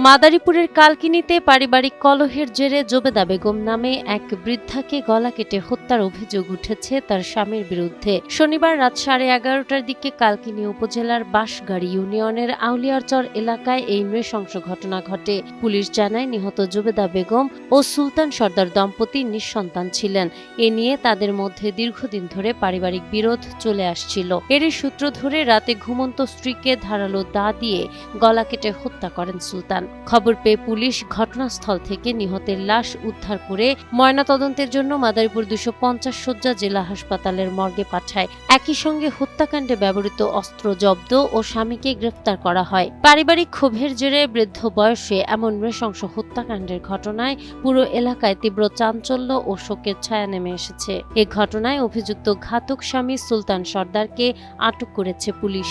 মাদারীপুরের কালকিনিতে পারিবারিক কলহের জেরে জোবেদা বেগম নামে এক বৃদ্ধাকে গলা কেটে হত্যার অভিযোগ উঠেছে তার স্বামীর বিরুদ্ধে। শনিবার রাত 11:30টার দিকে কালকিনি উপজেলার বাঁশগাড়ি ইউনিয়নের আউলিয়ারচর এলাকায় এই নৃশংস ঘটনা ঘটে। পুলিশ জানায়, নিহত জোবেদা বেগম ও সুলতান সর্দার দম্পতি নিঃসন্তান ছিলেন। এ নিয়ে তাদের মধ্যে দীর্ঘদিন ধরে পারিবারিক বিরোধ চলে আসছিল। এরই সূত্র ধরে রাতে ঘুমন্ত স্ত্রীকে ধারালো দা দিয়ে গলা কেটে হত্যা করেন সুলতান। খবর পেয়ে পুলিশ ঘটনাস্থল থেকে নিহতের লাশ উদ্ধার করে ময়নাতদন্তের জন্য মাদারীপুর 250 শয্যা জেলা হাসপাতালের মর্গে পাঠায়। একই সঙ্গে হত্যাকাণ্ডে ব্যবহৃত অস্ত্র জব্দ ও স্বামীকে গ্রেফতার করা হয়। পারিবারিক ক্ষোভের জেরে বৃদ্ধ বয়সে এমন নৃশংস হত্যাকাণ্ডের ঘটনায় পুরো এলাকায় তীব্র চাঞ্চল্য ও শোকের ছায়া নেমে এসেছে। এ ঘটনায় অভিযুক্ত ঘাতক স্বামী সুলতান সর্দারকে আটক করেছে পুলিশ।